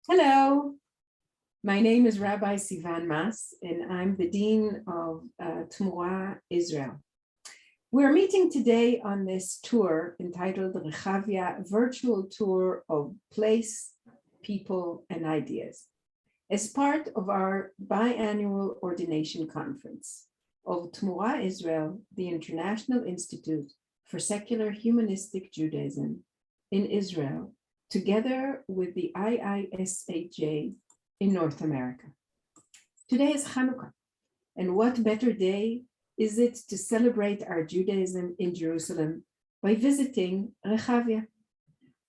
Hello, my name is Rabbi Sivan Mas, and I'm the Dean of Tmura, Israel. We're meeting today on this tour entitled Rehavia, Virtual Tour of Place, People, and Ideas, as part of our biannual ordination conference of Tmura, Israel, the International Institute for Secular Humanistic Judaism in Israel, together with the IISHJ in North America. Today is Hanukkah, and what better day is it to celebrate our Judaism in Jerusalem by visiting Rehavia.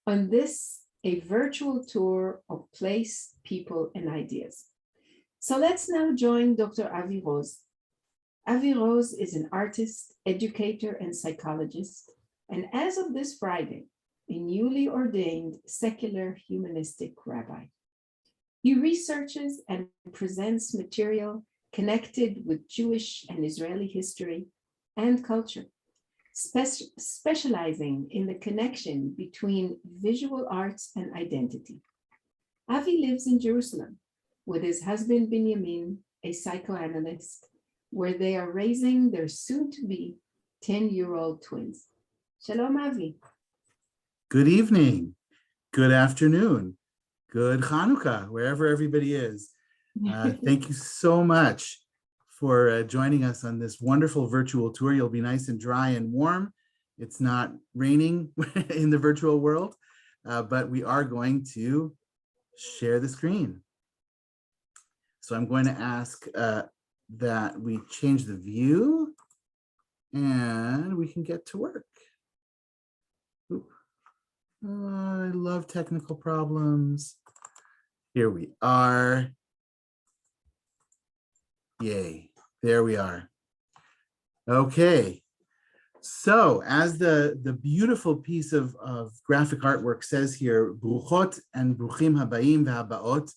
On this, a virtual tour of place, people, and ideas. So let's now join Dr. Avi Rose. Avi Rose is an artist, educator, and psychologist, and as of this Friday, a newly ordained secular humanistic rabbi. He researches and presents material connected with Jewish and Israeli history and culture, specializing in the connection between visual arts and identity. Avi lives in Jerusalem with his husband Binyamin, a psychoanalyst, where they are raising their soon-to-be 10-year-old twins. Shalom, Avi. Good evening, good afternoon, good Hanukkah, wherever everybody is. Thank you so much for joining us on this wonderful virtual tour. You'll be nice and dry and warm. It's not raining in the virtual world, but we are going to share the screen. So I'm going to ask that we change the view and we can get to work. I love technical problems. Here we are. Yay, there we are. Okay, so as the beautiful piece of graphic artwork says here, Bruchot and Bruchim Habayim v'Habaot,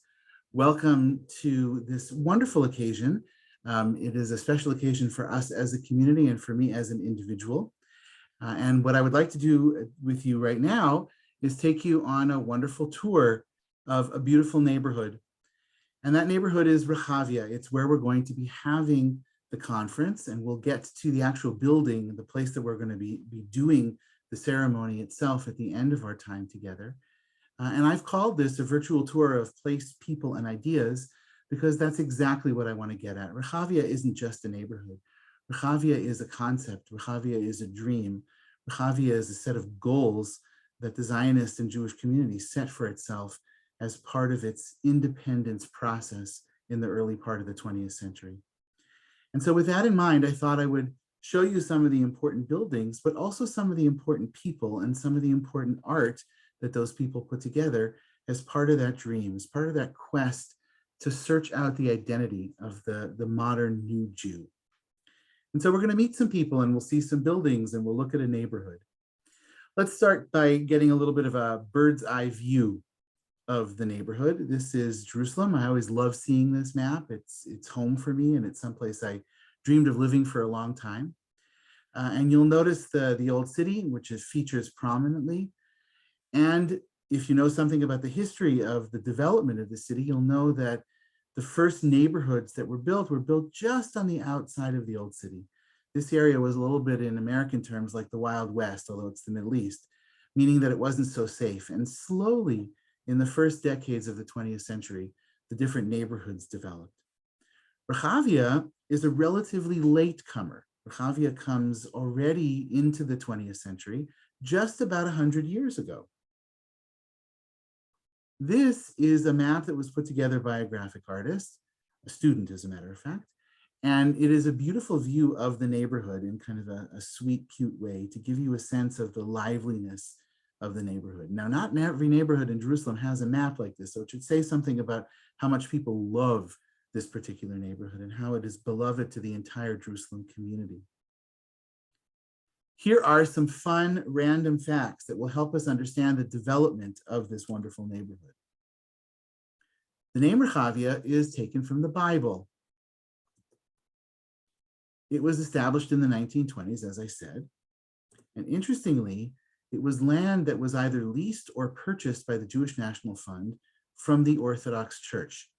welcome to this wonderful occasion. It is a special occasion for us as a community and for me as an individual. And what I would like to do with you right now is take you on a wonderful tour of a beautiful neighborhood. And that neighborhood is Rehavia. It's where we're going to be having the conference, and we'll get to the actual building, the place that we're going to be doing the ceremony itself at the end of our time together. And I've called this a virtual tour of place, people, and ideas, because that's exactly what I want to get at. Rehavia isn't just a neighborhood. Rehavia is a concept. Rehavia is a dream. Rehavia is a set of goals that the Zionist and Jewish community set for itself as part of its independence process in the early part of the 20th century. And so with that in mind, I thought I would show you some of the important buildings, but also some of the important people and some of the important art that those people put together as part of that dream, as part of that quest to search out the identity of the modern new Jew. And so we're going to meet some people and we'll see some buildings and we'll look at a neighborhood. Let's start by getting a little bit of a bird's eye view of the neighborhood. This is Jerusalem. I always love seeing this map. It's home for me and it's someplace I dreamed of living for a long time. And you'll notice the old city, which features prominently. And if you know something about the history of the development of the city, you'll know that the first neighborhoods that were built just on the outside of the old city. This area was a little bit, in American terms, like the Wild West, although it's the Middle East, meaning that it wasn't so safe. And slowly, in the first decades of the 20th century, the different neighborhoods developed. Rehavia is a relatively late comer. Rehavia comes already into the 20th century, just about 100 years ago. This is a map that was put together by a graphic artist, a student, as a matter of fact, and it is a beautiful view of the neighborhood in kind of a sweet, cute way to give you a sense of the liveliness of the neighborhood. Now, not every neighborhood in Jerusalem has a map like this, so it should say something about how much people love this particular neighborhood and how it is beloved to the entire Jerusalem community. Here are some fun random facts that will help us understand the development of this wonderful neighborhood. The name Rehavia is taken from the Bible. It was established in the 1920s, as I said. And interestingly, it was land that was either leased or purchased by the Jewish National Fund from the Orthodox Church.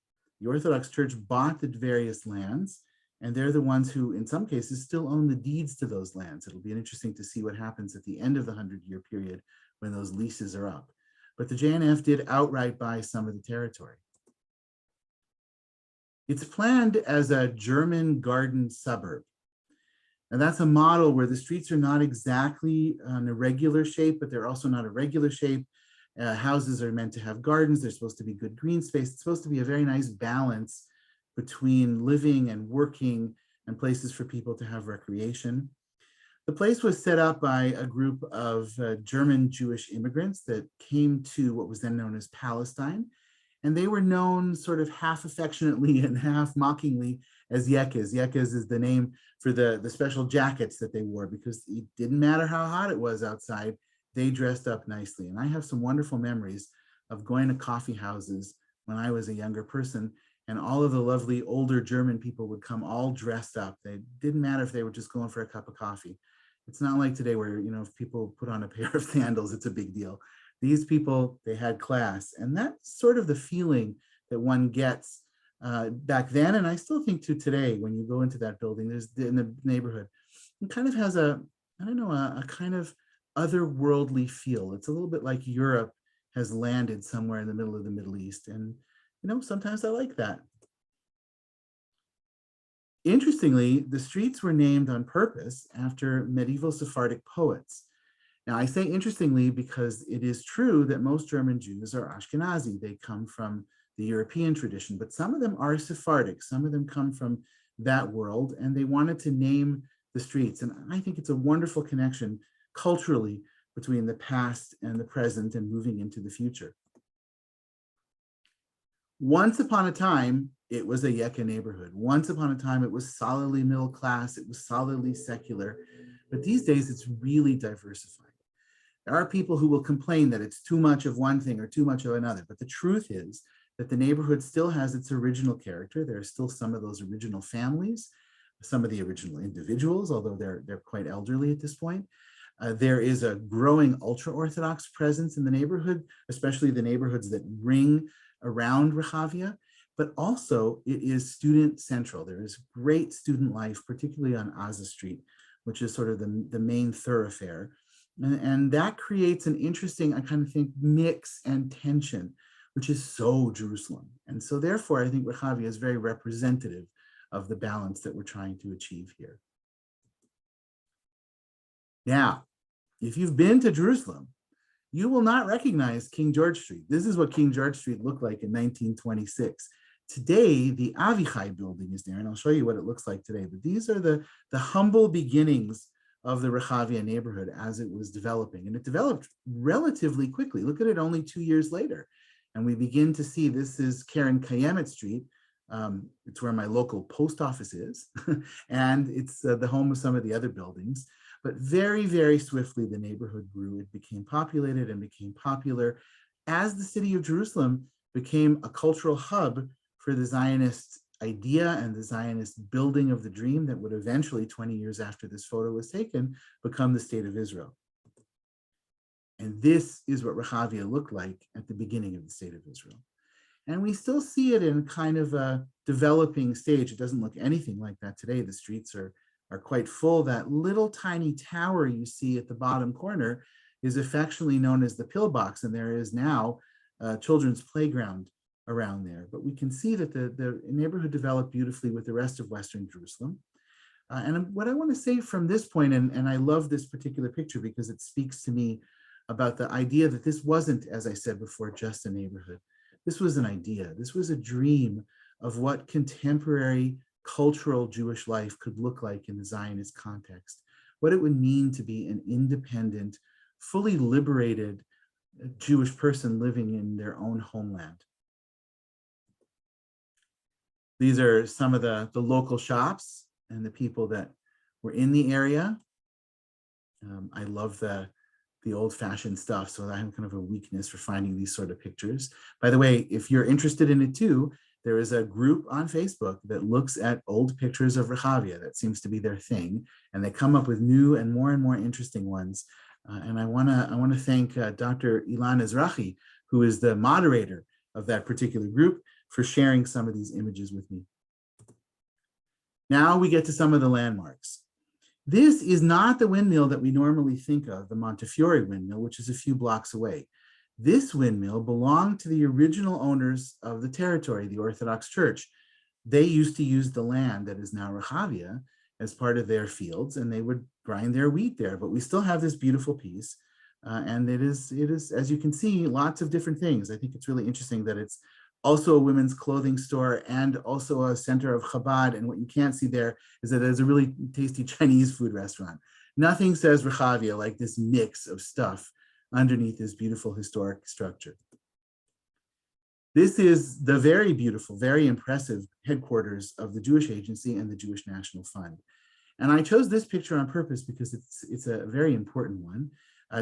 The Orthodox Church bought the various lands, and they're the ones who, in some cases, still own the deeds to those lands. It'll be interesting to see what happens at the end of the 100-year period when those leases are up. But the JNF did outright buy some of the territory. It's planned as a German garden suburb. And that's a model where the streets are not exactly an irregular shape, but they're also not a regular shape. Houses are meant to have gardens. There's supposed to be good green space. It's supposed to be a very nice balance between living and working and places for people to have recreation. The place was set up by a group of German Jewish immigrants that came to what was then known as Palestine. And they were known sort of half affectionately and half mockingly as Yekes. Yekes is the name for the special jackets that they wore, because it didn't matter how hot it was outside, they dressed up nicely. And I have some wonderful memories of going to coffee houses when I was a younger person, and all of the lovely older German people would come all dressed up. They didn't matter if they were just going for a cup of coffee. It's not like today where, you know, if people put on a pair of sandals, it's a big deal. These people, they had class. And that's sort of the feeling that one gets back then. And I still think to today, when you go into that building, there's in the neighborhood, it kind of has a kind of otherworldly feel. It's a little bit like Europe has landed somewhere in the middle of the Middle East. And, you know, sometimes I like that. Interestingly, the streets were named on purpose after medieval Sephardic poets. Now, I say interestingly because it is true that most German Jews are Ashkenazi. They come from the European tradition, but some of them are Sephardic. Some of them come from that world, and they wanted to name the streets. And I think it's a wonderful connection culturally between the past and the present and moving into the future. Once upon a time, it was a Yekka neighborhood. Once upon a time, it was solidly middle class. It was solidly secular. But these days, it's really diversified. There are people who will complain that it's too much of one thing or too much of another. But the truth is that the neighborhood still has its original character. There are still some of those original families, some of the original individuals, although they're quite elderly at this point. There is a growing ultra-Orthodox presence in the neighborhood, especially the neighborhoods that ring around Rehavia, but also it is student central. There is great student life, particularly on Aza Street, which is sort of the main thoroughfare. And that creates an interesting, I kind of think, mix and tension, which is so Jerusalem. And so therefore, I think Rehavia is very representative of the balance that we're trying to achieve here. Now, if you've been to Jerusalem, you will not recognize King George Street. This is what King George Street looked like in 1926. Today, the Avikai building is there, and I'll show you what it looks like today. But these are the humble beginnings of the Rehavia neighborhood as it was developing. And it developed relatively quickly. Look at it only 2 years later. And we begin to see, this is Karen Kayemet Street. It's where my local post office is. And it's the home of some of the other buildings. But very, very swiftly, the neighborhood grew. It became populated and became popular as the city of Jerusalem became a cultural hub for the Zionist idea and the Zionist building of the dream that would eventually, 20 years after this photo was taken, become the state of Israel. And this is what Rehavia looked like at the beginning of the state of Israel. And we still see it in kind of a developing stage. It doesn't look anything like that today. The streets are quite full. That little tiny tower you see at the bottom corner is affectionately known as the pillbox, and there is now a children's playground around there. But we can see that the neighborhood developed beautifully with the rest of Western Jerusalem. And what I want to say from this point, and I love this particular picture because it speaks to me about the idea that this wasn't, as I said before, just a neighborhood. This was an idea. This was a dream of what contemporary cultural Jewish life could look like in the Zionist context, what it would mean to be an independent, fully liberated Jewish person living in their own homeland. These are some of the local shops and the people that were in the area. I love the old-fashioned stuff, so I have kind of a weakness for finding these sort of pictures. By the way, if you're interested in it too, there is a group on Facebook that looks at old pictures of Rehavia. That seems to be their thing, and they come up with new and more interesting ones. And I want to thank Dr. Ilan Ezrahi, who is the moderator of that particular group, for sharing some of these images with me. Now we get to some of the landmarks. This is not the windmill that we normally think of, the Montefiore windmill, which is a few blocks away. This windmill belonged to the original owners of the territory, the Orthodox Church. They used to use the land that is now Rehavia as part of their fields, and they would grind their wheat there. But we still have this beautiful piece, and it is, as you can see, lots of different things. I think it's really interesting that it's also a women's clothing store and also a center of Chabad. And what you can't see there is that there's a really tasty Chinese food restaurant. Nothing says Rehavia like this mix of stuff underneath this beautiful historic structure. This is the very beautiful, very impressive headquarters of the Jewish Agency and the Jewish National Fund. And I chose this picture on purpose because it's a very important one.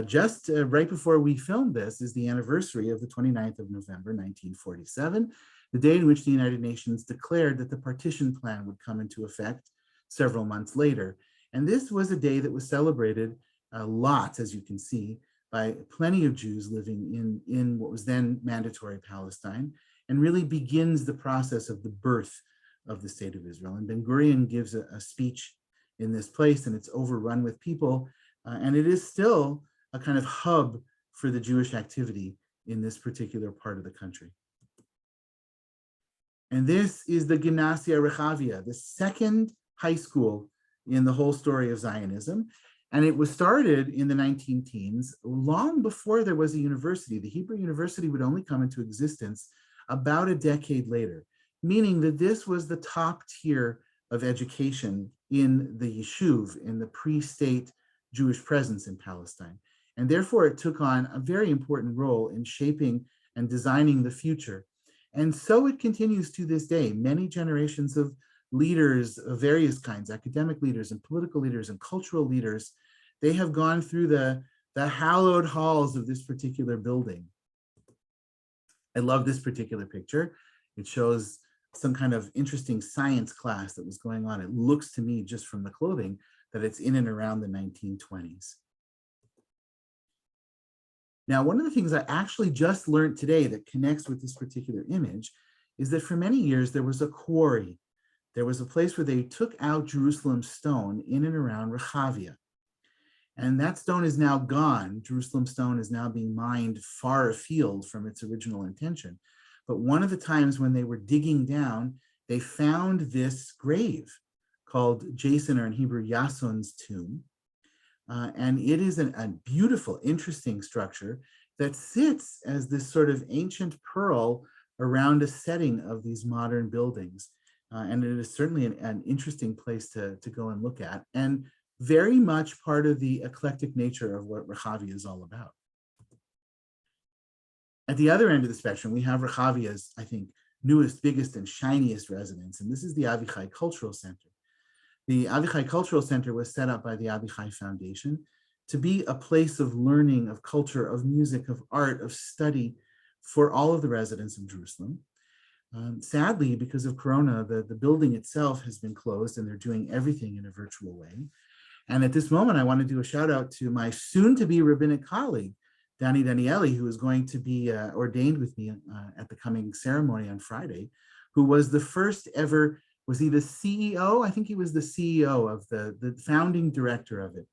Just right before we filmed this is the anniversary of the 29th of November, 1947, the day in which the United Nations declared that the partition plan would come into effect several months later. And this was a day that was celebrated lots, as you can see, by plenty of Jews living in what was then mandatory Palestine, and really begins the process of the birth of the state of Israel. And Ben Gurion gives a speech in this place, and it's overrun with people, and it is still a kind of hub for the Jewish activity in this particular part of the country. And this is the Gymnasia Rehavia, the second high school in the whole story of Zionism. And it was started in the 19-teens, long before there was a university. The Hebrew University would only come into existence about a decade later, meaning that this was the top tier of education in the Yishuv, in the pre-state Jewish presence in Palestine. And therefore, it took on a very important role in shaping and designing the future. And so it continues to this day. Many generations of leaders of various kinds, academic leaders and political leaders and cultural leaders, they have gone through the hallowed halls of this particular building. I love this particular picture. It shows some kind of interesting science class that was going on. It looks to me, just from the clothing, that it's in and around the 1920s. Now, one of the things I actually just learned today that connects with this particular image is that for many years there was a quarry. There was a place where they took out Jerusalem stone in and around Rehavia. And that stone is now gone. Jerusalem stone is now being mined far afield from its original intention. But one of the times when they were digging down, they found this grave called Jason, or in Hebrew, Yason's tomb. And it is a beautiful, interesting structure that sits as this sort of ancient pearl around a setting of these modern buildings. And it is certainly an interesting place to go and look at, and very much part of the eclectic nature of what Rehavia is all about. At the other end of the spectrum, we have Rehavia's, I think, newest, biggest, and shiniest residence, and this is the Avikai Cultural Center. The Avikai Cultural Center was set up by the Avikai Foundation to be a place of learning, of culture, of music, of art, of study for all of the residents of Jerusalem. Sadly, because of Corona, the building itself has been closed, and they're doing everything in a virtual way. And at this moment, I want to do a shout out to my soon-to-be rabbinic colleague, Danny Danieli, who is going to be ordained with me at the coming ceremony on Friday, who was the first ever, was he the CEO? I think he was the CEO of the founding director of it.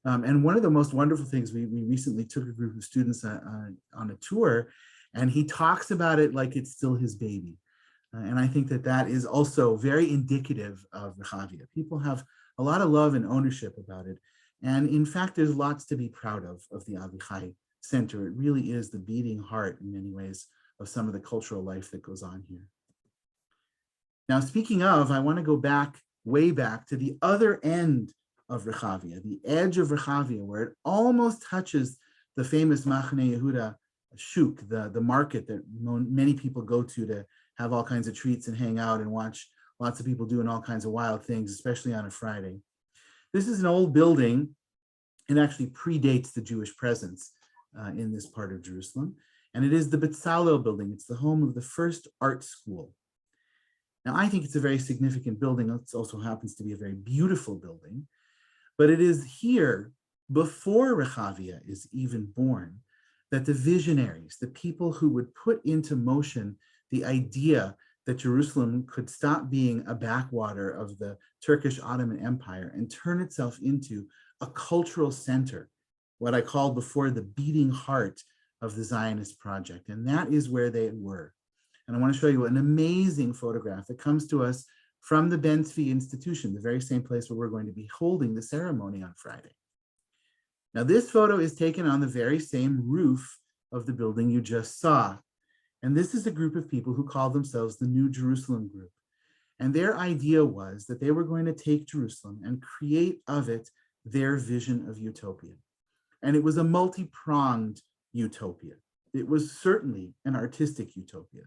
And one of the most wonderful things, we recently took a group of students on a tour, and he talks about it like it's still his baby. And I think that that is also very indicative of Rehavia. People have a lot of love and ownership about it. And in fact, there's lots to be proud of the Avikai Center. It really is the beating heart in many ways of some of the cultural life that goes on here. Now, speaking of, I want to go back, way back to the other end of Rehavia, the edge of Rehavia, where it almost touches the famous Machne Yehuda Shuk, the market that many people go to have all kinds of treats and hang out and watch lots of people doing all kinds of wild things, especially on a Friday. This is an old building. It actually predates the Jewish presence in this part of Jerusalem. And it is the Betsalo Building. It's the home of the first art school. Now, I think it's a very significant building. It also happens to be a very beautiful building. But it is here, before Rehavia is even born, that the visionaries, the people who would put into motion the idea that Jerusalem could stop being a backwater of the Turkish Ottoman Empire and turn itself into a cultural center, what I called before the beating heart of the Zionist project. And that is where they were. And I want to show you an amazing photograph that comes to us from the Benzvi Institute, the very same place where we're going to be holding the ceremony on Friday. Now, this photo is taken on the very same roof of the building you just saw. And this is a group of people who call themselves the New Jerusalem Group. And their idea was that they were going to take Jerusalem and create of it their vision of utopia. And it was a multi-pronged utopia. It was certainly an artistic utopia.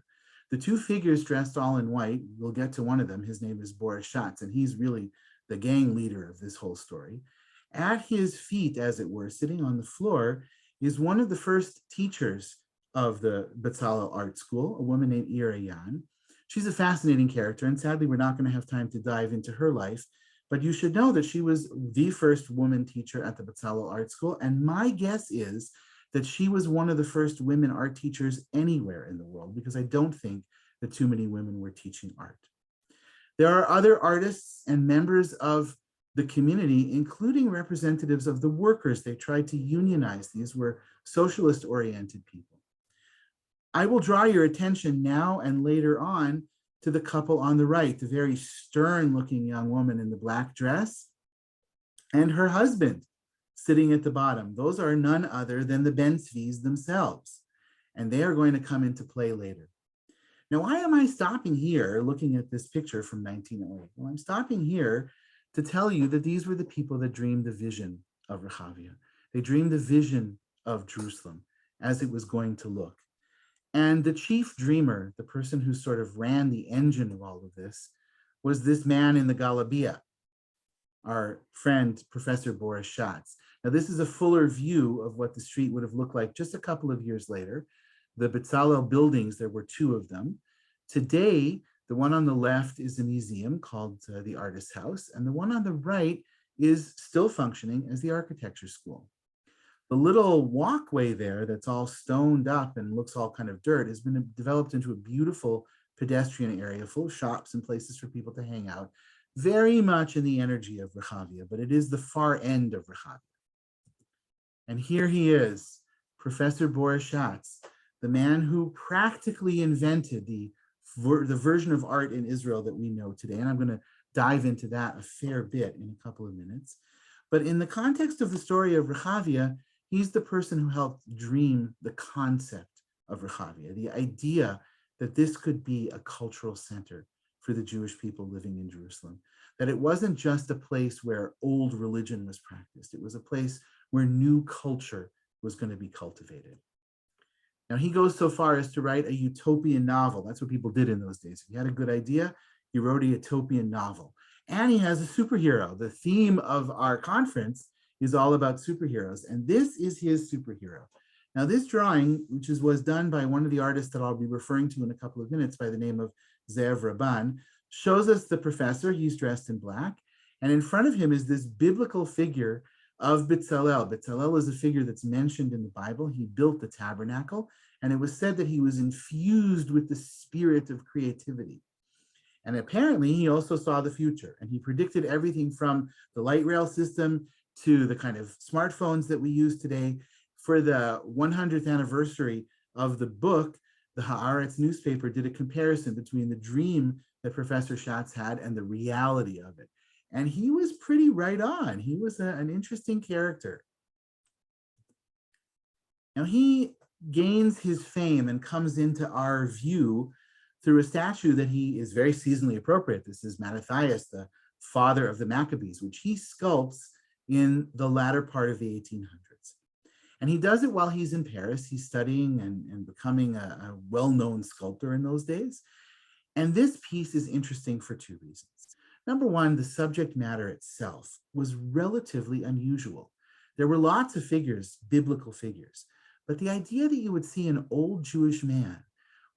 The two figures dressed all in white, we'll get to one of them, his name is Boris Schatz, and he's really the gang leader of this whole story. At his feet, as it were, sitting on the floor, is one of the first teachers of the Betsalo Art School, a woman named Ira Yan. She's a fascinating character, and sadly, we're not going to have time to dive into her life, but you should know that she was the first woman teacher at the Betsalo Art School, and my guess is that she was one of the first women art teachers anywhere in the world, because I don't think that too many women were teaching art. There are other artists and members of the community, including representatives of the workers. They tried to unionize. These were socialist-oriented people. I will draw your attention now and later on to the couple on the right, the very stern-looking young woman in the black dress, and her husband sitting at the bottom. Those are none other than the Benzvis themselves, and they are going to come into play later. Now, why am I stopping here looking at this picture from 1908? Well, I'm stopping here to tell you that these were the people that dreamed the vision of Rehavia. They dreamed the vision of Jerusalem as it was going to look. And the chief dreamer, the person who sort of ran the engine of all of this, was this man in the Galabia, our friend, Professor Boris Schatz. Now, this is a fuller view of what the street would have looked like just a couple of years later. The Betsalo Buildings, there were two of them. Today, the one on the left is a museum called the Artist's House, and the one on the right is still functioning as the architecture school. The little walkway there that's all stoned up and looks all kind of dirt has been developed into a beautiful pedestrian area full of shops and places for people to hang out, very much in the energy of Rehavia, but it is the far end of Rehavia. And here he is, Professor Boris Schatz, the man who practically invented the version of art in Israel that we know today. And I'm going to dive into that a fair bit in a couple of minutes. But in the context of the story of Rehavia, he's the person who helped dream the concept of Rehavia, the idea that this could be a cultural center for the Jewish people living in Jerusalem, that it wasn't just a place where old religion was practiced. It was a place where new culture was going to be cultivated. Now, he goes so far as to write a utopian novel. That's what people did in those days. If you had a good idea, he wrote a utopian novel. And he has a superhero. The theme of our conference is all about superheroes. And this is his superhero. Now, this drawing, which was done by one of the artists that I'll be referring to in a couple of minutes by the name of Zev Rabban, shows us the professor. He's dressed in black. And in front of him is this biblical figure of Betsalo. Betsalo is a figure that's mentioned in the Bible. He built the tabernacle, and it was said that he was infused with the spirit of creativity. And apparently he also saw the future, and he predicted everything from the light rail system to the kind of smartphones that we use today. For the 100th anniversary of the book, the Haaretz newspaper did a comparison between the dream that Professor Schatz had and the reality of it. And he was pretty right on. He was an interesting character. Now, he gains his fame and comes into our view through a statue that he is very seasonally appropriate. This is Matathius, the father of the Maccabees, which he sculpts in the latter part of the 1800s. And he does it while he's in Paris. He's studying and becoming a well-known sculptor in those days. And this piece is interesting for two reasons. Number one, the subject matter itself was relatively unusual. There were lots of figures, biblical figures, but the idea that you would see an old Jewish man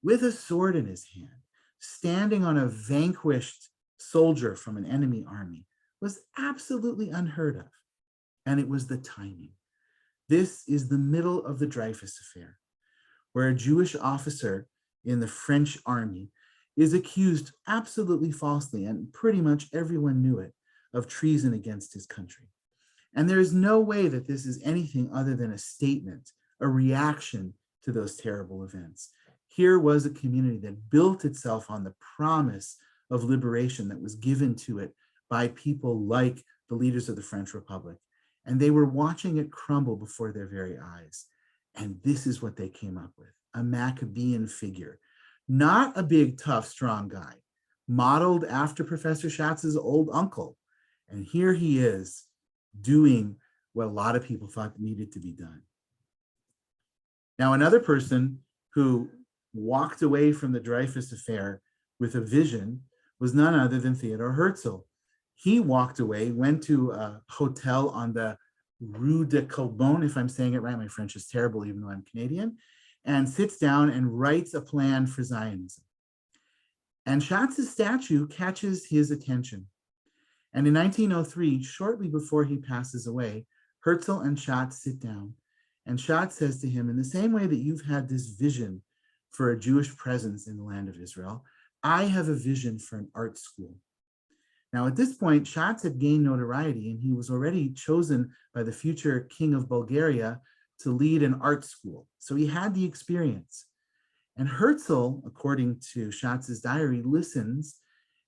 with a sword in his hand, standing on a vanquished soldier from an enemy army, was absolutely unheard of. And it was the timing. This is the middle of the Dreyfus affair, where a Jewish officer in the French army is accused absolutely falsely, and pretty much everyone knew it, of treason against his country. And there is no way that this is anything other than a statement, a reaction to those terrible events. Here was a community that built itself on the promise of liberation that was given to it by people like the leaders of the French Republic. And they were watching it crumble before their very eyes. And this is what they came up with, a Maccabean figure, not a big, tough, strong guy, modeled after Professor Schatz's old uncle. And here he is doing what a lot of people thought needed to be done. Now, another person who walked away from the Dreyfus affair with a vision was none other than Theodore Herzl. He walked away, went to a hotel on the Rue de Colbon, if I'm saying it right, my French is terrible, even though I'm Canadian, and sits down and writes a plan for Zionism. And Schatz's statue catches his attention. And in 1903, shortly before he passes away, Herzl and Schatz sit down. And Schatz says to him, in the same way that you've had this vision for a Jewish presence in the land of Israel, I have a vision for an art school. Now, at this point, Schatz had gained notoriety, and he was already chosen by the future king of Bulgaria to lead an art school. So he had the experience. And Herzl, according to Schatz's diary, listens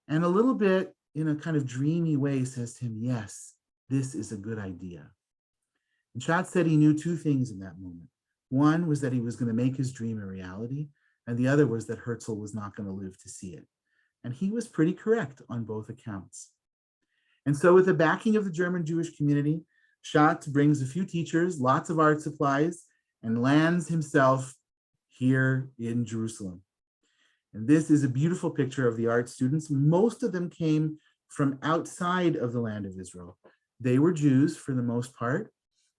and a little bit in a kind of dreamy way says to him, yes, this is a good idea. And Schatz said he knew two things in that moment. One was that he was going to make his dream a reality, and the other was that Herzl was not going to live to see it. And he was pretty correct on both accounts. And so with the backing of the German Jewish community, Schatz brings a few teachers, lots of art supplies, and lands himself here in Jerusalem. And this is a beautiful picture of the art students. Most of them came from outside of the land of Israel. They were Jews for the most part.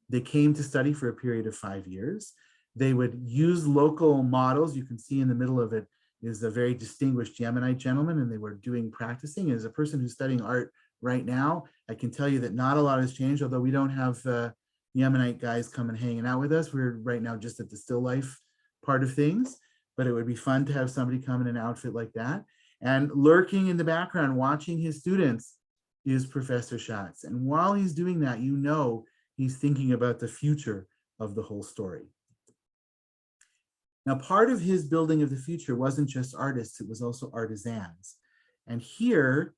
They came to study for a period of 5 years. They would use local models. You can see in the middle of it is a very distinguished Yemenite gentleman, and they were practicing. As a person who's studying art right now, I can tell you that not a lot has changed, although we don't have Yemenite guys come and hanging out with us. We're right now just at the still life part of things, but it would be fun to have somebody come in an outfit like that. And lurking in the background, watching his students, is Professor Schatz. And while he's doing that, you know he's thinking about the future of the whole story. Now, part of his building of the future wasn't just artists, it was also artisans. And here,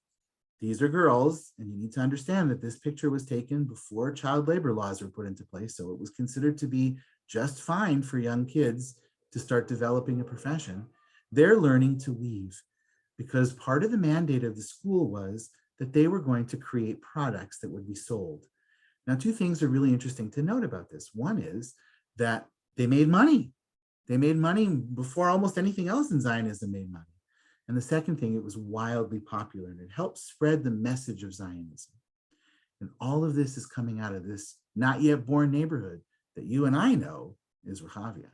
these are girls, and you need to understand that this picture was taken before child labor laws were put into place, so it was considered to be just fine for young kids to start developing a profession. They're learning to weave because part of the mandate of the school was that they were going to create products that would be sold. Now, two things are really interesting to note about this. One is that they made money. They made money before almost anything else in Zionism made money. And the second thing, it was wildly popular, and it helped spread the message of Zionism. And all of this is coming out of this not yet born neighborhood that you and I know is Rehavia.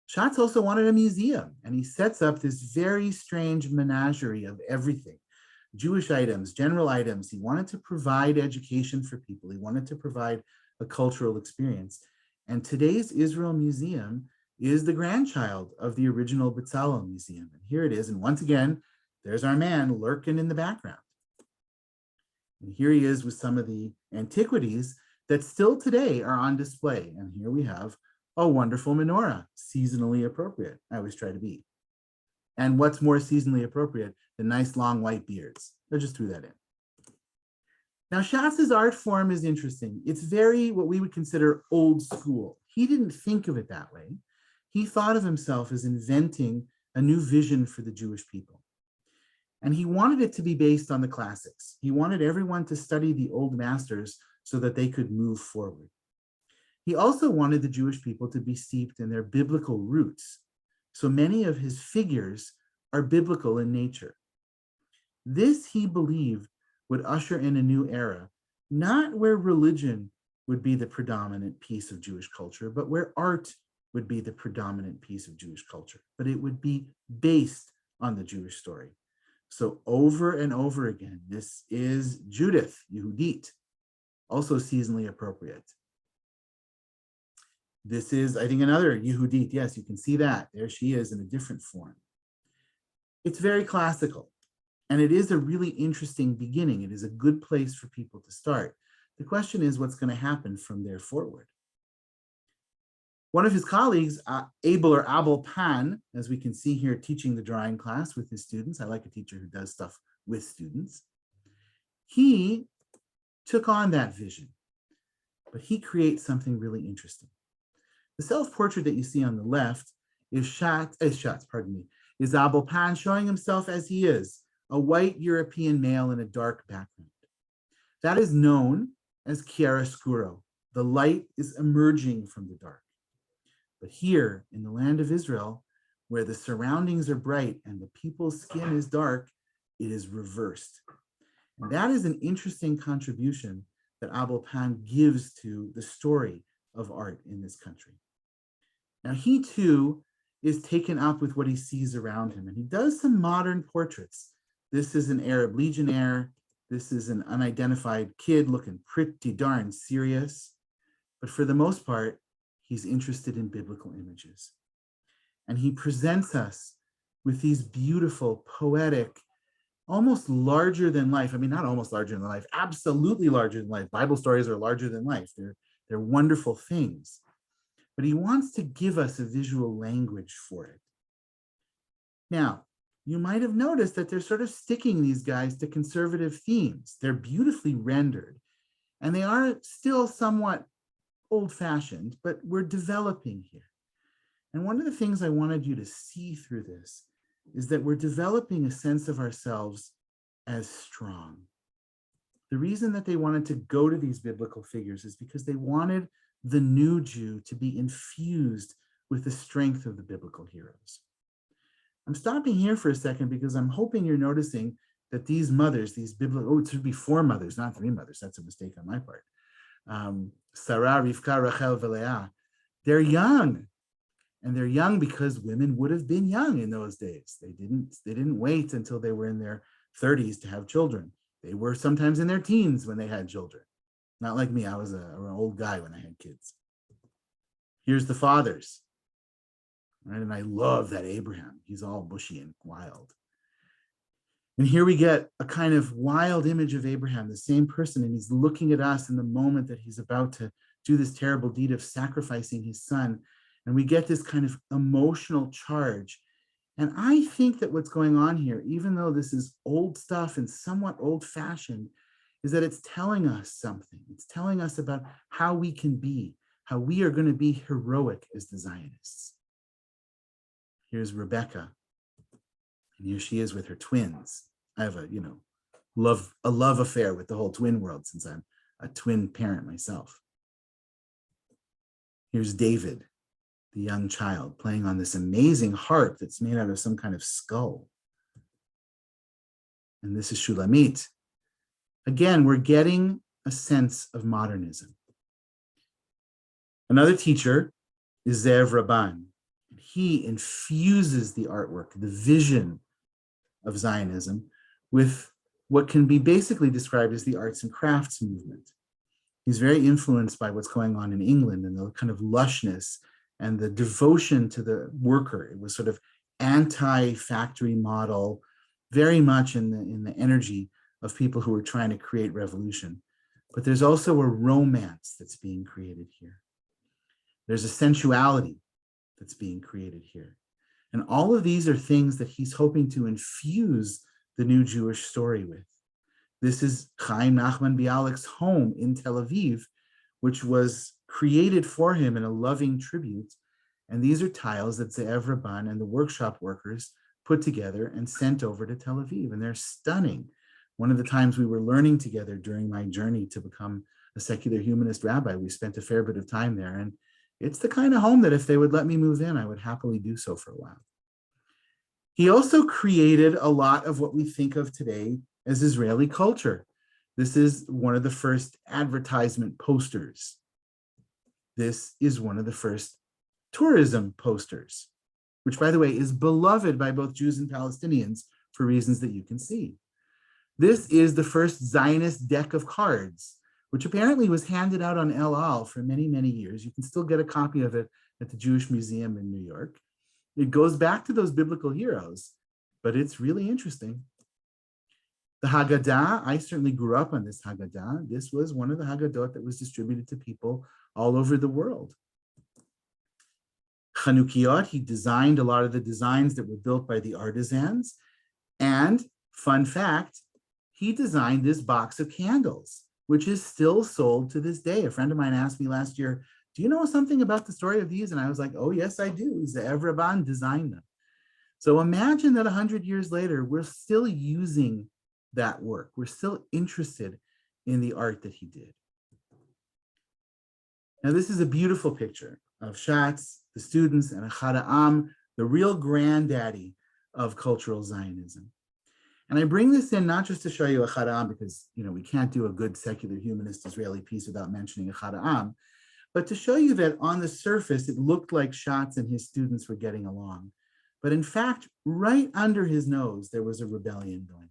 Schatz also wanted a museum, and he sets up this very strange menagerie of everything. Jewish items, general items. He wanted to provide education for people. He wanted to provide a cultural experience. And today's Israel Museum is the grandchild of the original Betsalo Museum. And here it is. And once again, there's our man lurking in the background. And here he is with some of the antiquities that still today are on display. And here we have a wonderful menorah, seasonally appropriate. I always try to be. And what's more seasonally appropriate than nice long white beards? I just threw that in. Now, Schatz's art form is interesting. It's very what we would consider old school. He didn't think of it that way. He thought of himself as inventing a new vision for the Jewish people. And he wanted it to be based on the classics. He wanted everyone to study the old masters so that they could move forward. He also wanted the Jewish people to be steeped in their biblical roots. So many of his figures are biblical in nature. This, he believed, would usher in a new era, not where religion would be the predominant piece of Jewish culture, but where art would be the predominant piece of Jewish culture, but it would be based on the Jewish story. So over and over again, this is Judith, Yehudit. also seasonally appropriate. This is, I think, another Yehudit. Yes, you can see that. There she is in a different form. It's very classical, and it is a really interesting beginning. It is a good place for people to start. The question is what's going to happen from there forward. One of his colleagues, Abel Pan, as we can see here, teaching the drawing class with his students. I like a teacher who does stuff with students. He took on that vision, but he creates something really interesting. The self-portrait that you see on the left is Abel Pan showing himself as he is, a white European male in a dark background. That is known as chiaroscuro. The light is emerging from the dark. But here in the land of Israel, where the surroundings are bright and the people's skin is dark, it is reversed. And that is an interesting contribution that Abel Pan gives to the story of art in this country. Now, he too is taken up with what he sees around him, and he does some modern portraits. This is an Arab legionnaire. This is an unidentified kid looking pretty darn serious. But for the most part, he's interested in biblical images. And he presents us with these beautiful, poetic, almost larger than life. I mean, not almost larger than life, absolutely larger than life. Bible stories are larger than life. They're wonderful things. But he wants to give us a visual language for it. Now, you might have noticed that they're sort of sticking these guys to conservative themes. They're beautifully rendered, and they are still somewhat old-fashioned, but we're developing here. And one of the things I wanted you to see through this is that we're developing a sense of ourselves as strong. The reason that they wanted to go to these biblical figures is because they wanted the new Jew to be infused with the strength of the biblical heroes. I'm stopping here for a second because I'm hoping you're noticing that these mothers, these biblical, it should be 4 mothers, not 3 mothers. That's a mistake on my part. Sarah, Rivka, Rachel, Leah, they're young. And they're young because women would have been young in those days. They didn't wait until they were in their 30s to have children. They were sometimes in their teens when they had children. Not like me, I was an old guy when I had kids. Here's the fathers. Right? And I love that Abraham. He's all bushy and wild. And here we get a kind of wild image of Abraham, the same person, and he's looking at us in the moment that he's about to do this terrible deed of sacrificing his son. And we get this kind of emotional charge. And I think that what's going on here, even though this is old stuff and somewhat old-fashioned, is that it's telling us something. It's telling us about how we can be, how we are going to be heroic as the Zionists. Here's Rebecca. And here she is with her twins. I have a love affair with the whole twin world since I'm a twin parent myself. Here's David, the young child, playing on this amazing harp that's made out of some kind of skull. And this is Shulamit. Again, we're getting a sense of modernism. Another teacher is Zev Rabban. He infuses the artwork, the vision of Zionism, with what can be basically described as the arts and crafts movement. He's very influenced by what's going on in England and the kind of lushness and the devotion to the worker. It was sort of anti-factory model, very much in the energy of people who were trying to create revolution. But there's also a romance that's being created here. There's a sensuality that's being created here. And all of these are things that he's hoping to infuse the new Jewish story with. This is Chaim Nachman Bialik's home in Tel Aviv, which was created for him in a loving tribute. And these are tiles that Ze'ev Rabban and the workshop workers put together and sent over to Tel Aviv. And they're stunning. One of the times we were learning together during my journey to become a secular humanist rabbi, we spent a fair bit of time there. And it's the kind of home that if they would let me move in, I would happily do so for a while. He also created a lot of what we think of today as Israeli culture. This is one of the first advertisement posters. This is one of the first tourism posters, which, by the way, is beloved by both Jews and Palestinians for reasons that you can see. This is the first Zionist deck of cards, which apparently was handed out on El Al for many, many years. You can still get a copy of it at the Jewish Museum in New York. It goes back to those biblical heroes, but it's really interesting. The Haggadah, I certainly grew up on this Haggadah. This was one of the Haggadot that was distributed to people all over the world. Chanukiot, he designed a lot of the designs that were built by the artisans. And fun fact, he designed this box of candles, which is still sold to this day. A friend of mine asked me last year, do you know something about the story of these? And I was like, oh, yes, I do. Ze'ev Rabban designed them. So imagine that 100 years later, we're still using that work. We're still interested in the art that he did. Now, this is a beautiful picture of Schatz, the students, and Echad Ha'am, the real granddaddy of cultural Zionism. And I bring this in not just to show you Echad Ha'am, because we can't do a good secular humanist Israeli piece without mentioning Echad Ha'am, but to show you that on the surface, it looked like Schatz and his students were getting along. But in fact, right under his nose, there was a rebellion going on.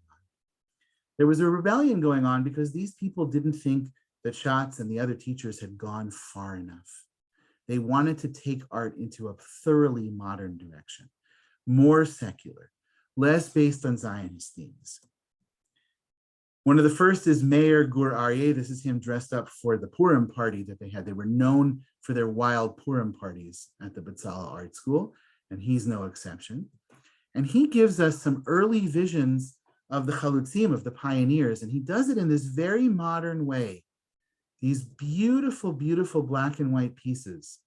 There was a rebellion going on because these people didn't think that Schatz and the other teachers had gone far enough. They wanted to take art into a thoroughly modern direction, more secular, less based on Zionist themes. One of the first is Meir Gur Aryeh. This is him dressed up for the Purim party that they had. They were known for their wild Purim parties at the Betsalo Art School, and he's no exception. And he gives us some early visions of the Khaludsota, of the pioneers, and he does it in this very modern way. These beautiful, beautiful black and white pieces.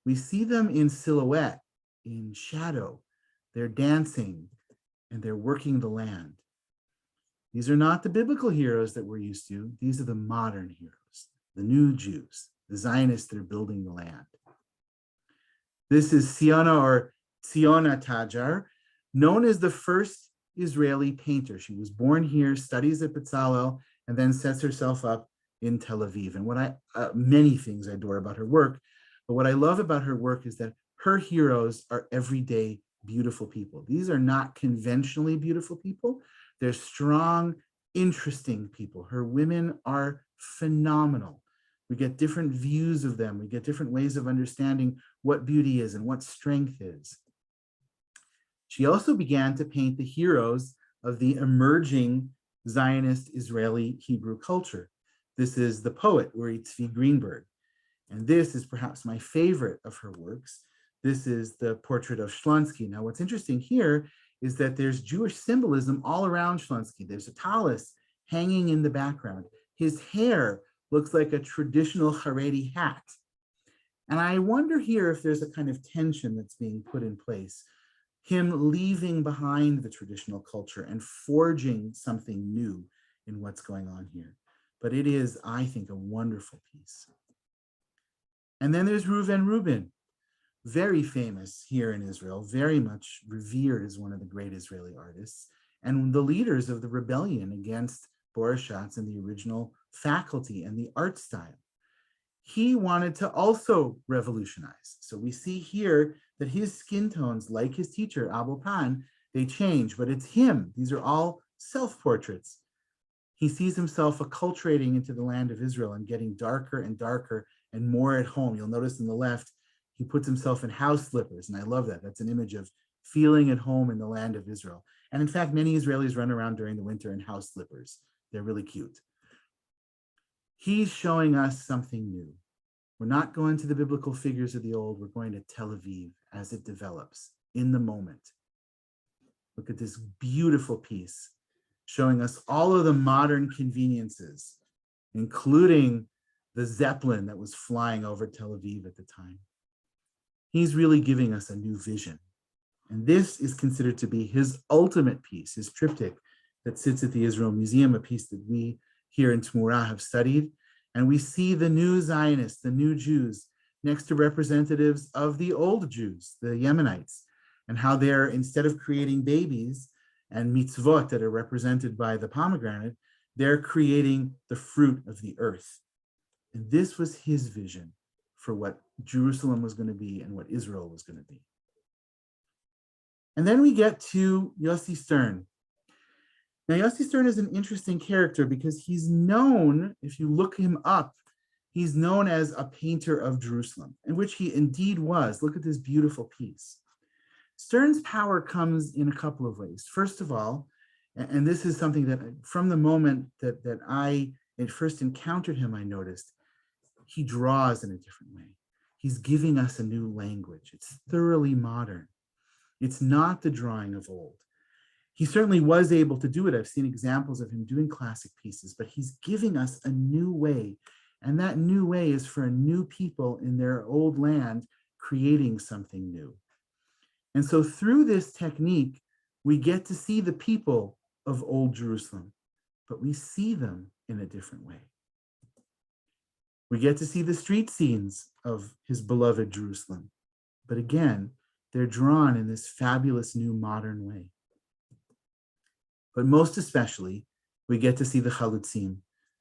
We see them in silhouette, in shadow. They're dancing and they're working the land. These are not the biblical heroes that we're used to. These are the modern heroes, the new Jews, the Zionists that are building the land. This is Siona or Tziona Tajar, known as the first Israeli painter. She was born here, studies at Betsalo, and then sets herself up in Tel Aviv. And many things I adore about her work, but what I love about her work is that her heroes are everyday beautiful people. These are not conventionally beautiful people. They're strong, interesting people. Her women are phenomenal. We get different views of them. We get different ways of understanding what beauty is and what strength is. She also began to paint the heroes of the emerging Zionist Israeli Hebrew culture. This is the poet Uri Tzvi Greenberg. And this is perhaps my favorite of her works. This is the portrait of Shlonsky. Now, what's interesting here is that there's Jewish symbolism all around Shlonsky. There's a tallis hanging in the background. His hair looks like a traditional Haredi hat. And I wonder here if there's a kind of tension that's being put in place, him leaving behind the traditional culture and forging something new in what's going on here. But it is, I think, a wonderful piece. And then there's Reuven Rubin, very famous here in Israel, very much revered as one of the great Israeli artists, and the leaders of the rebellion against Boris Schatz and the original faculty and the art style. He wanted to also revolutionize. So we see here that his skin tones, like his teacher, Abul Pan, they change, but it's him. These are all self-portraits. He sees himself acculturating into the land of Israel and getting darker and darker and more at home. You'll notice on the left, he puts himself in house slippers, and I love that. That's an image of feeling at home in the land of Israel. And in fact, many Israelis run around during the winter in house slippers. They're really cute. He's showing us something new. We're not going to the biblical figures of the old. We're going to Tel Aviv as it develops in the moment. Look at this beautiful piece showing us all of the modern conveniences, including the Zeppelin that was flying over Tel Aviv at the time. He's really giving us a new vision. And this is considered to be his ultimate piece, his triptych that sits at the Israel Museum, a piece that we here in Tmura have studied. And we see the new Zionists, the new Jews, next to representatives of the old Jews, the Yemenites, and how they're, instead of creating babies and mitzvot that are represented by the pomegranate, they're creating the fruit of the earth. And this was his vision for what Jerusalem was going to be and what Israel was going to be. And then we get to Yossi Stern. Now, Yossi Stern is an interesting character because he's known, if you look him up, he's known as a painter of Jerusalem, in which he indeed was. Look at this beautiful piece. Stern's power comes in a couple of ways. First of all, and this is something that from the moment that I first encountered him, I noticed, he draws in a different way. He's giving us a new language. It's thoroughly modern. It's not the drawing of old. He certainly was able to do it. I've seen examples of him doing classic pieces, but he's giving us a new way. And that new way is for a new people in their old land creating something new. And so through this technique, we get to see the people of old Jerusalem, but we see them in a different way. We get to see the street scenes of his beloved Jerusalem, but again, they're drawn in this fabulous new modern way. But most especially, we get to see the Khaludsota,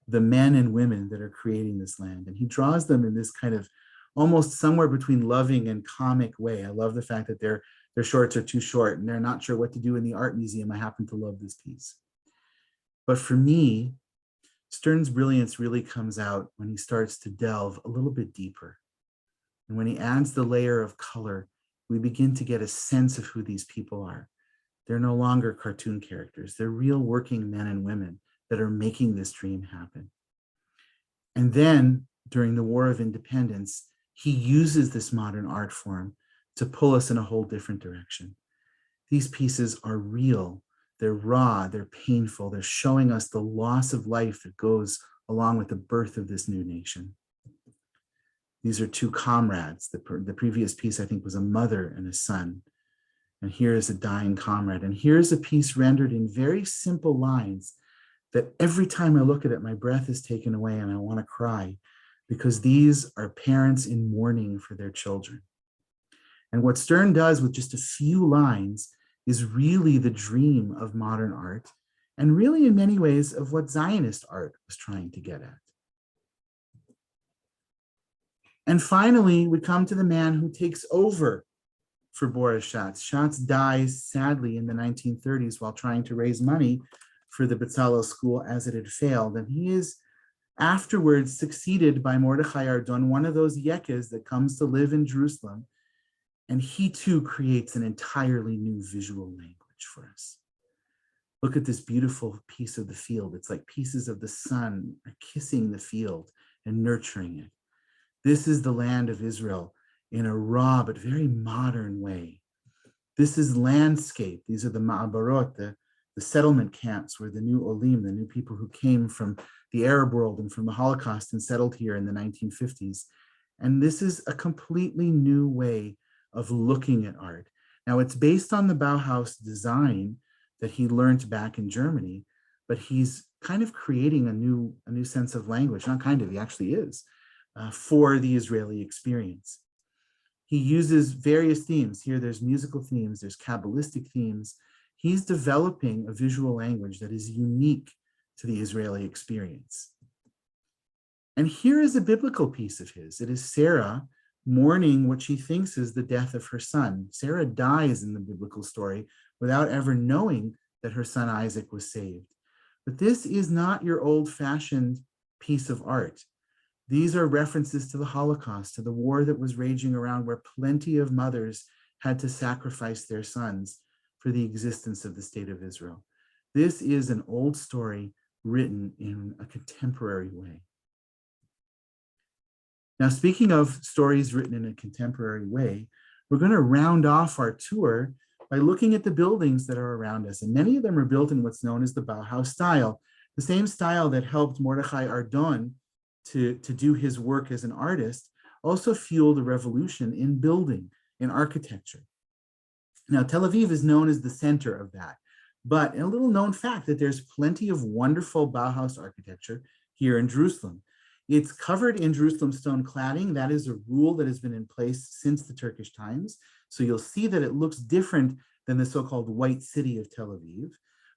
the men and women that are creating this land. And he draws them in this kind of almost somewhere between loving and comic way. I love the fact that their shorts are too short and they're not sure what to do in the art museum. I happen to love this piece. But for me, Stern's brilliance really comes out when he starts to delve a little bit deeper. And when he adds the layer of color, we begin to get a sense of who these people are. They're no longer cartoon characters. They're real working men and women that are making this dream happen. And then during the War of Independence, he uses this modern art form to pull us in a whole different direction. These pieces are real. They're raw, they're painful. They're showing us the loss of life that goes along with the birth of this new nation. These are two comrades. The previous piece, I think, was a mother and a son. And here is a dying comrade. And here's a piece rendered in very simple lines that every time I look at it, my breath is taken away and I want to cry, because these are parents in mourning for their children. And what Stern does with just a few lines is really the dream of modern art, and really in many ways of what Zionist art was trying to get at. And finally, we come to the man who takes over for Boris Schatz. Schatz dies sadly in the 1930s while trying to raise money for the Betsalo school as it had failed. And he is afterwards succeeded by Mordechai Ardon, one of those Yekes that comes to live in Jerusalem. And he too creates an entirely new visual language for us. Look at this beautiful piece of the field. It's like pieces of the sun are kissing the field and nurturing it. This is the land of Israel in a raw but very modern way. This is landscape. These are the ma'abarot, the settlement camps where the new olim, the new people who came from the Arab world and from the Holocaust and settled here in the 1950s. And this is a completely new way of looking at art. Now, it's based on the Bauhaus design that he learned back in Germany, but he's kind of creating a new sense of language, not kind of, he actually is, for the Israeli experience. He uses various themes. Here there's musical themes, there's Kabbalistic themes. He's developing a visual language that is unique to the Israeli experience. And here is a biblical piece of his. It is Sarah mourning what she thinks is the death of her son. Sarah dies in the biblical story without ever knowing that her son Isaac was saved. But this is not your old-fashioned piece of art. These are references to the Holocaust, to the war that was raging around where plenty of mothers had to sacrifice their sons for the existence of the state of Israel. This is an old story written in a contemporary way. Now, speaking of stories written in a contemporary way, we're going to round off our tour by looking at the buildings that are around us. And many of them are built in what's known as the Bauhaus style, the same style that helped Mordechai Ardon to do his work as an artist, also fueled a revolution in building, in architecture. Now, Tel Aviv is known as the center of that, but a little known fact that there's plenty of wonderful Bauhaus architecture here in Jerusalem. It's covered in Jerusalem stone cladding. That is a rule that has been in place since the Turkish times. So you'll see that it looks different than the so-called white city of Tel Aviv,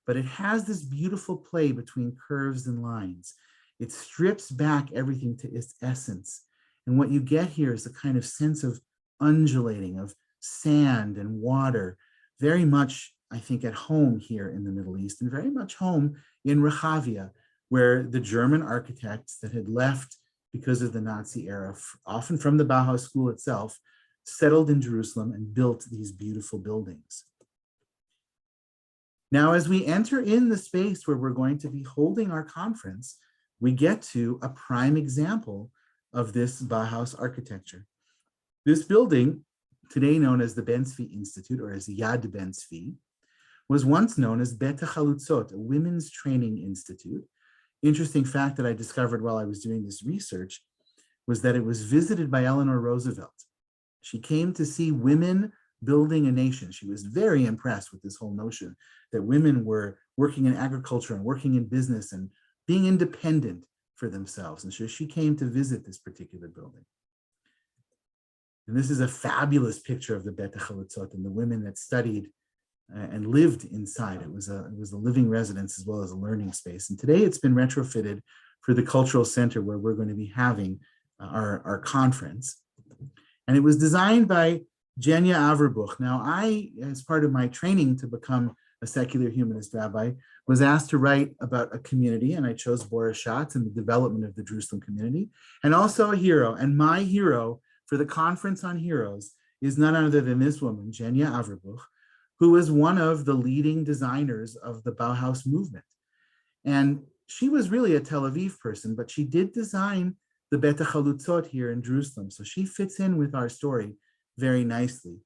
but it has this beautiful play between curves and lines. It strips back everything to its essence. And what you get here is a kind of sense of undulating, of sand and water, very much I think, at home here in the Middle East, and very much home in Rehavia, where the German architects that had left because of the Nazi era, often from the Bauhaus school itself, settled in Jerusalem and built these beautiful buildings. Now, as we enter in the space where we're going to be holding our conference, we get to a prime example of this Bauhaus architecture. This building, today known as the Benzvi Institute, or as Yad Benzvi, was once known as Khaludsota, a women's training institute. Interesting fact that I discovered while I was doing this research was that it was visited by Eleanor Roosevelt. She came to see women building a nation. She was very impressed with this whole notion that women were working in agriculture and working in business and being independent for themselves. And so she came to visit this particular building. And this is a fabulous picture of the Khaludsota and the women that studied and lived inside. It was a living residence as well as a learning space. And today it's been retrofitted for the cultural center where we're going to be having our conference. And it was designed by Jenya Averbuch. Now, I, as part of my training to become a secular humanist rabbi, was asked to write about a community, and I chose Boris Schatz and the development of the Jerusalem community, and also a hero. And my hero for the Conference on Heroes is none other than this woman, Jenya Averbuch, who was one of the leading designers of the Bauhaus movement. And she was really a Tel Aviv person, but she did design the Khaludsot here in Jerusalem. So she fits in with our story very nicely.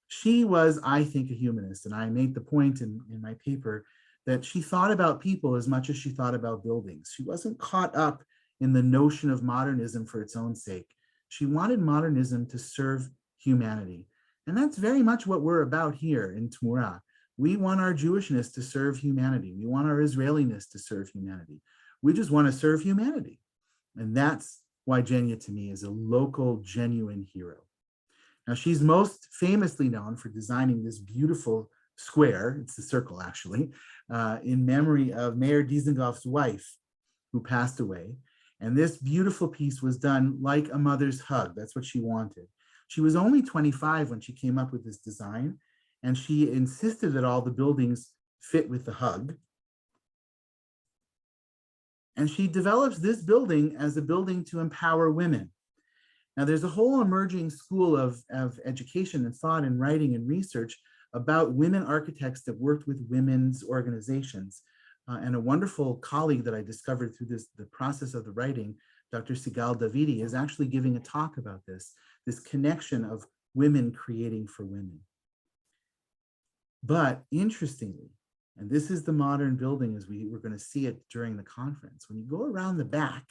She was, I think, a humanist, and I made the point in my paper that she thought about people as much as she thought about buildings. She wasn't caught up in the notion of modernism for its own sake. She wanted modernism to serve humanity. And that's very much what we're about here in Tmura. We want our Jewishness to serve humanity. We want our Israeliness to serve humanity. We just want to serve humanity. And that's why Jenya, to me, is a local, genuine hero. Now, she's most famously known for designing this beautiful square, it's the circle actually, in memory of Mayor Dizengoff's wife, who passed away. And this beautiful piece was done like a mother's hug. That's what she wanted. She was only 25 when she came up with this design, and she insisted that all the buildings fit with the hug. And she develops this building as a building to empower women. Now, there's a whole emerging school of education and thought and writing and research about women architects that worked with women's organizations. And a wonderful colleague that I discovered through the process of the writing, Dr. Sigal Davidi, is actually giving a talk about this connection of women creating for women. But interestingly, and this is the modern building as we're going to see it during the conference, when you go around the back,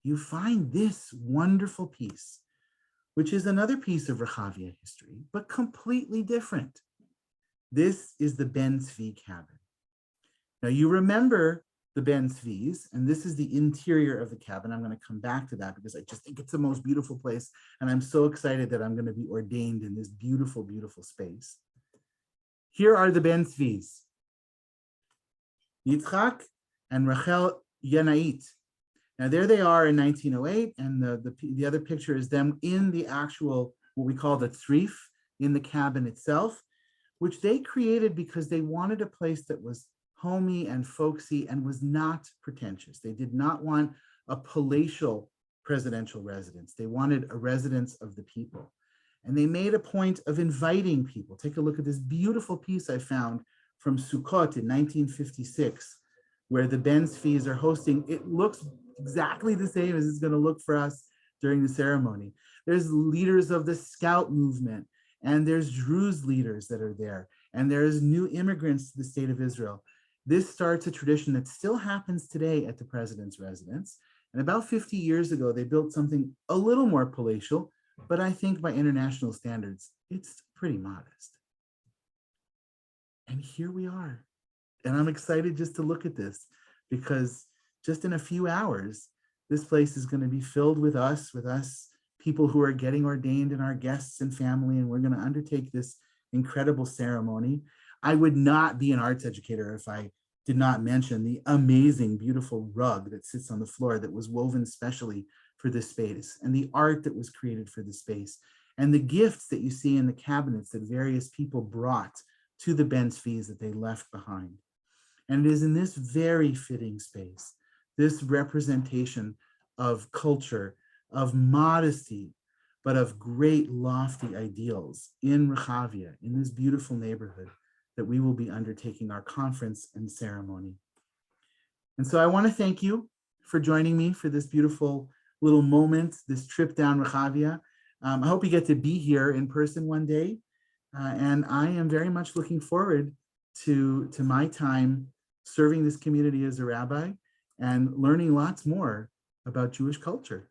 you find this wonderful piece, which is another piece of Rehavia history, but completely different. This is the Benzvi cabin. Now, you remember the Benzvis, and this is the interior of the cabin. I'm going to come back to that because I just think it's the most beautiful place, and I'm so excited that I'm going to be ordained in this beautiful, beautiful space. Here are the Benzvis, Yitzchak and Rachel Yanait. Now, there they are in 1908, and the other picture is them in the actual, what we call the trif, in the cabin itself, which they created because they wanted a place that was homey and folksy and was not pretentious. They did not want a palatial presidential residence. They wanted a residence of the people. And they made a point of inviting people. Take a look at this beautiful piece I found from Sukkot in 1956, where the Benzvis are hosting. It looks exactly the same as it's going to look for us during the ceremony. There's leaders of the Scout movement, and there's Druze leaders that are there, and there's new immigrants to the state of Israel. This starts a tradition that still happens today at the president's residence. And about 50 years ago, they built something a little more palatial, but I think by international standards, it's pretty modest. And here we are. And I'm excited just to look at this, because just in a few hours, this place is going to be filled with us people who are getting ordained and our guests and family, and we're going to undertake this incredible ceremony. I would not be an arts educator if I did not mention the amazing, beautiful rug that sits on the floor that was woven specially for this space, and the art that was created for this space, and the gifts that you see in the cabinets that various people brought to the Benzvis that they left behind. And it is in this very fitting space, this representation of culture, of modesty, but of great lofty ideals in Rehavia, in this beautiful neighborhood, that we will be undertaking our conference and ceremony. And so I want to thank you for joining me for this beautiful little moment, this trip down Rehavia. I hope you get to be here in person one day. And I am very much looking forward to my time serving this community as a rabbi and learning lots more about Jewish culture.